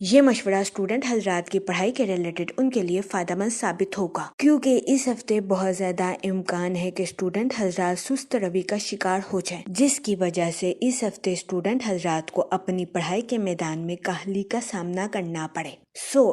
یہ مشورہ اسٹوڈنٹ حضرات کی پڑھائی کے ریلیٹڈ ان کے لیے فائدہ مند ثابت ہوگا، کیونکہ اس ہفتے بہت زیادہ امکان ہے کہ اسٹوڈنٹ حضرات سست روی کا شکار ہو جائیں، جس کی وجہ سے اس ہفتے اسٹوڈنٹ حضرات کو اپنی پڑھائی کے میدان میں کاہلی کا سامنا کرنا پڑے۔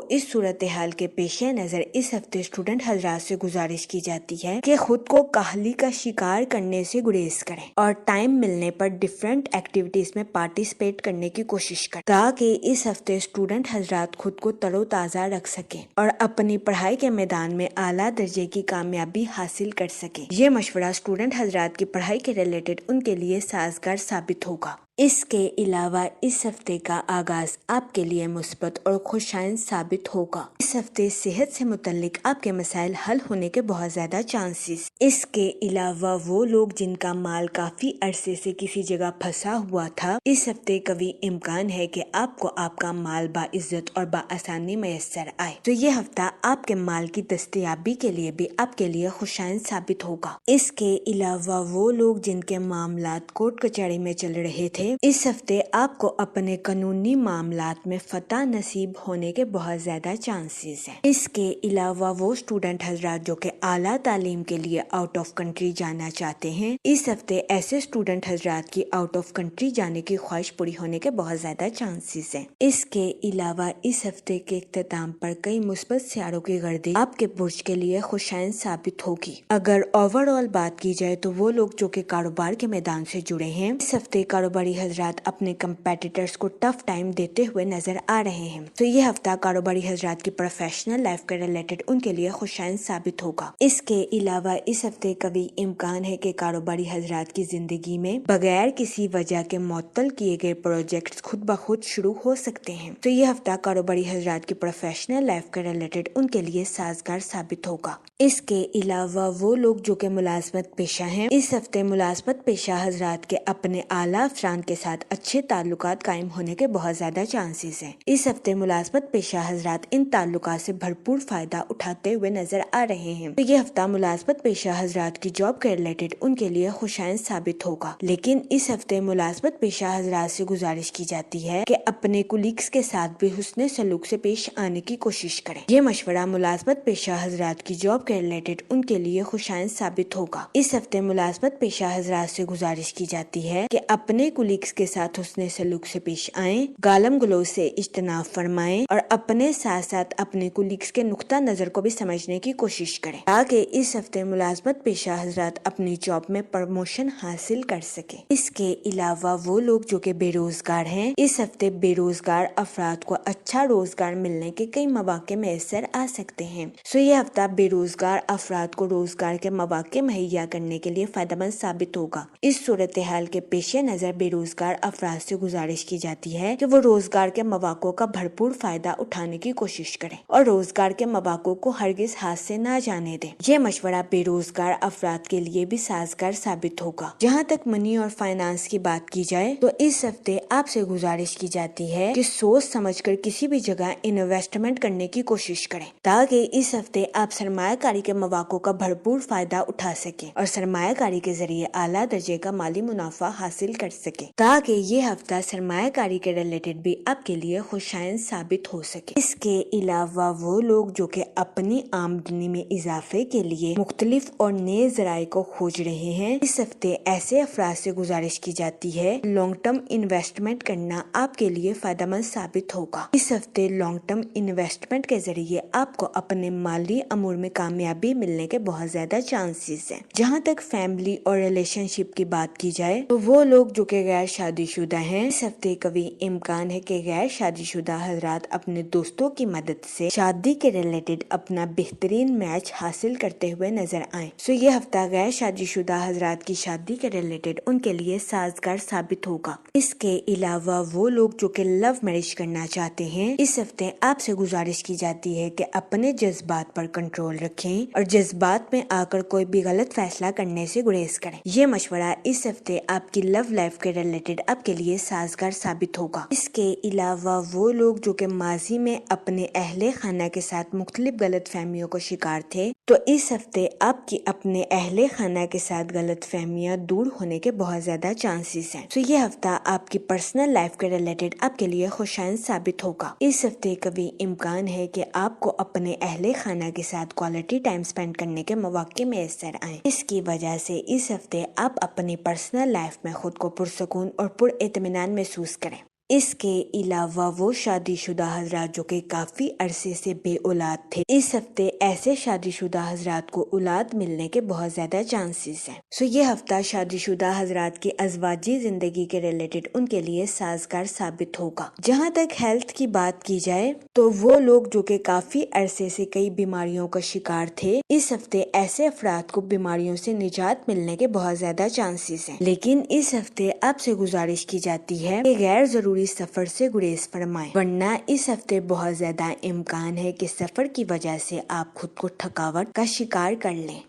اس صورتحال کے پیش نظر اس ہفتے اسٹوڈنٹ حضرات سے گزارش کی جاتی ہے کہ خود کو کاہلی کا شکار کرنے سے گریز کریں اور ٹائم ملنے پر ڈفرینٹ ایکٹیویٹیز میں پارٹیسپیٹ کرنے کی کوشش کریں، تاکہ اس ہفتے اسٹوڈنٹ حضرات خود کو تر و تازہ رکھ سکیں اور اپنی پڑھائی کے میدان میں اعلیٰ درجے کی کامیابی حاصل کر سکیں۔ یہ مشورہ اسٹوڈنٹ حضرات کی پڑھائی کے ریلیٹڈ ان کے لیے سازگار ثابت ہوگا۔ اس کے علاوہ اس ہفتے کا آغاز آپ کے لیے مثبت اور خوشائند ثابت ہوگا۔ اس ہفتے صحت سے متعلق آپ کے مسائل حل ہونے کے بہت زیادہ چانسز۔ اس کے علاوہ وہ لوگ جن کا مال کافی عرصے سے کسی جگہ پھنسا ہوا تھا، اس ہفتے قوی امکان ہے کہ آپ کو آپ کا مال باعزت اور بآسانی میسر آئے، تو یہ ہفتہ آپ کے مال کی دستیابی کے لیے بھی آپ کے لیے خوشائند ثابت ہوگا۔ اس کے علاوہ وہ لوگ جن کے معاملات کورٹ کچہری میں چل رہے تھے، اس ہفتے آپ کو اپنے قانونی معاملات میں فتح نصیب ہونے کے بہت زیادہ چانسز ہیں۔ اس کے علاوہ وہ اسٹوڈنٹ حضرات جو کہ اعلیٰ تعلیم کے لیے آؤٹ آف کنٹری جانا چاہتے ہیں، اس ہفتے ایسے اسٹوڈنٹ حضرات کی آؤٹ آف کنٹری جانے کی خواہش پوری ہونے کے بہت زیادہ چانسز ہیں۔ اس کے علاوہ اس ہفتے کے اختتام پر کئی مثبت سیاروں کی گردش آپ کے برج کے لیے خوشائند ثابت ہوگی۔ اگر اوور آل بات کی جائے تو وہ لوگ جو کہ کاروبار کے میدان سے جڑے ہیں، اس ہفتے کاروباری حضرات اپنے کمپیٹیٹرز کو ٹف ٹائم دیتے ہوئے نظر آ رہے ہیں، تو یہ ہفتہ کاروباری حضرات کی پروفیشنل لائف کے ریلیٹڈ ان کے لیے خوشائند ثابت ہوگا۔ اس کے علاوہ اس ہفتے قوی امکان ہے کہ کاروباری حضرات کی زندگی میں بغیر کسی وجہ کے معطل کیے گئے پروجیکٹس خود بخود شروع ہو سکتے ہیں، تو یہ ہفتہ کاروباری حضرات کی پروفیشنل لائف کے ریلیٹڈ ان کے لیے سازگار ثابت ہوگا۔ اس کے علاوہ وہ لوگ جو کہ ملازمت پیشہ ہیں، اس ہفتے ملازمت پیشہ حضرات کے اپنے اعلیٰ افسران کے ساتھ اچھے تعلقات قائم ہونے کے بہت زیادہ چانسز ہیں۔ اس ہفتے ملازمت پیشہ حضرات ان تعلقات سے بھرپور فائدہ اٹھاتے ہوئے نظر آ رہے ہیں، تو یہ ہفتہ ملازمت پیشہ حضرات کی جاب کے ریلیٹڈ ان کے لیے خوشائند ثابت ہوگا۔ لیکن اس ہفتے ملازمت پیشہ حضرات سے گزارش کی جاتی ہے کہ اپنے کولیگز کے ساتھ بھی حسن سلوک سے پیش آنے کی کوشش کریں۔ یہ مشورہ ملازمت پیشہ حضرات کی جاب کے ریلیٹڈ ان کے لیے خوشائند ثابت ہوگا۔ اس ہفتے ملازمت پیشہ حضرات سے گزارش کی جاتی ہے کہ اپنے کولیگز کے ساتھ حسن سلوک سے پیش آئیں، گالم گلوچ سے اجتناب فرمائیں اور اپنے ساتھ ساتھ اپنے کولیگز کے نقطہ نظر کو بھی سمجھنے کی کوشش کریں، تاکہ اس ہفتے ملازمت پیشہ حضرات اپنی جاب میں پروموشن حاصل کر سکیں۔ اس کے علاوہ وہ لوگ جو کہ بے روزگار ہیں، اس ہفتے بے روزگار افراد کو اچھا روزگار ملنے کے کئی مواقع میسر آ سکتے ہیں، یہ ہفتہ بے روزگار افراد کو روزگار کے مواقع مہیا کرنے کے لیے فائدہ مند ثابت ہوگا۔ اس صورتحال کے پیش نظر بے روزگار افراد سے گزارش کی جاتی ہے کہ وہ روزگار کے مواقع کا بھرپور فائدہ اٹھانے کی کوشش کریں اور روزگار کے مواقع کو ہرگز ہاتھ سے نہ جانے دیں۔ یہ مشورہ بے روزگار افراد کے لیے بھی سازگار ثابت ہوگا۔ جہاں تک منی اور فائنانس کی بات کی جائے تو اس ہفتے آپ سے گزارش کی جاتی ہے کہ سوچ سمجھ کر کسی بھی جگہ انویسٹمنٹ کرنے کی کوشش کریں، تاکہ اس ہفتے آپ سرمایہ کاری کے مواقع کا بھرپور فائدہ اٹھا سکیں اور سرمایہ کاری کے ذریعے اعلیٰ درجے کا مالی منافع حاصل کر سکیں، تاکہ یہ ہفتہ سرمایہ کاری کے ریلیٹڈ بھی آپ کے لیے خوشائند ثابت ہو سکے۔ اس کے علاوہ وہ لوگ جو کہ اپنی آمدنی میں اضافے کے لیے مختلف اور نئے ذرائع کو کھوج رہے ہیں، اس ہفتے ایسے افراد سے گزارش کی جاتی ہے لانگ ٹرم انویسٹمنٹ کرنا آپ کے لیے فائدہ مند ثابت ہوگا۔ اس ہفتے لانگ ٹرم انویسٹمنٹ کے ذریعے آپ کو اپنے مالی امور میں کامیابی ملنے کے بہت زیادہ چانسز ہیں۔ جہاں تک فیملی اور ریلیشن شپ کی بات کی جائے تو وہ لوگ جو کہ غیر شادی شدہ ہیں، اس ہفتے قوی امکان ہے کہ غیر شادی شدہ حضرات اپنے دوستوں کی مدد سے شادی کے ریلیٹڈ اپنا بہترین میچ حاصل کرتے ہوئے نظر آئیں، یہ ہفتہ غیر شادی شدہ حضرات کی شادی کے ریلیٹڈ ان کے لیے سازگار ثابت ہوگا۔ اس کے علاوہ وہ لوگ جو کہ لو میرج کرنا چاہتے ہیں، اس ہفتے آپ سے گزارش کی جاتی ہے کہ اپنے جذبات پر کنٹرول رکھیں اور جذبات میں آ کر کوئی بھی غلط فیصلہ کرنے سے گریز کریں۔ یہ مشورہ اس ہفتے آپ کی لو لائف کے ریلیٹڈ آپ کے لیے سازگار ثابت ہوگا۔ اس کے علاوہ وہ لوگ جو کہ ماضی میں اپنے اہل خانہ کے ساتھ مختلف غلط فہمیوں کا شکار تھے، تو اس ہفتے آپ کی اپنے اہل خانہ کے ساتھ غلط فہمیاں دور ہونے کے بہت زیادہ چانسز ہیں. تو یہ ہفتہ آپ کی پرسنل لائف کے ریلیٹڈ آپ کے لیے خوشائند ثابت ہوگا. اس ہفتے کبھی امکان ہے کہ آپ کو اپنے اہل خانہ کے ساتھ کوالٹی ٹائم سپینڈ کرنے کے مواقع میسر آئیں. اس کی وجہ سے اس ہفتے آپ اپنی پرسنل لائف میں خود کو پرسکون اور پر اطمینان محسوس کریں. اس کے علاوہ وہ شادی شدہ حضرات جو کہ کافی عرصے سے بے اولاد تھے، اس ہفتے ایسے شادی شدہ حضرات کو اولاد ملنے کے بہت زیادہ چانسز ہیں. یہ ہفتہ شادی شدہ حضرات کی ازواجی زندگی کے ریلیٹڈ ان کے لیے سازگار ثابت ہوگا. جہاں تک ہیلتھ کی بات کی جائے تو وہ لوگ جو کہ کافی عرصے سے کئی بیماریوں کا شکار تھے، اس ہفتے ایسے افراد کو بیماریوں سے نجات ملنے کے بہت زیادہ چانسز ہیں. لیکن اس ہفتے آپ سے گزارش کی جاتی ہے کہ غیر ضروری سفر سے گریز فرمائیں، ورنہ اس ہفتے بہت زیادہ امکان ہے کہ سفر کی وجہ سے آپ خود کو تھکاوٹ کا شکار کر لیں.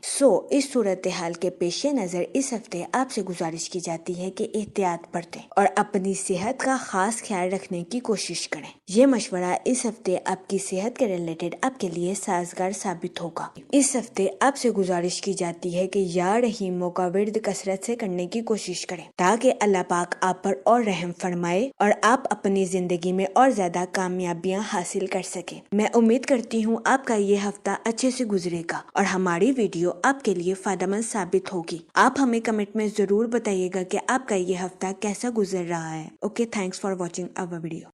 اس صورتحال کے پیش نظر اس ہفتے آپ سے گزارش کی جاتی ہے کہ احتیاط برتیں اور اپنی صحت کا خاص خیال رکھنے کی کوشش کریں. یہ مشورہ اس ہفتے آپ کی صحت کے ریلیٹڈ آپ کے لیے سازگار ثابت ہوگا. اس ہفتے آپ سے گزارش کی جاتی ہے کہ یا رحیموں کا ورد کثرت سے کرنے کی کوشش کریں تاکہ اللہ پاک آپ پر اور رحم فرمائے اور آپ اپنی زندگی میں اور زیادہ کامیابیاں حاصل کر سکیں. میں امید کرتی ہوں آپ کا یہ ہفتہ اچھے سے گزرے گا اور ہماری ویڈیو آپ کے لیے فائدہ مند ثابت ہوگی. آپ ہمیں کمنٹ میں ضرور بتائیے گا کہ آپ کا یہ ہفتہ کیسا گزر رہا ہے. Okay, thanks for watching our video.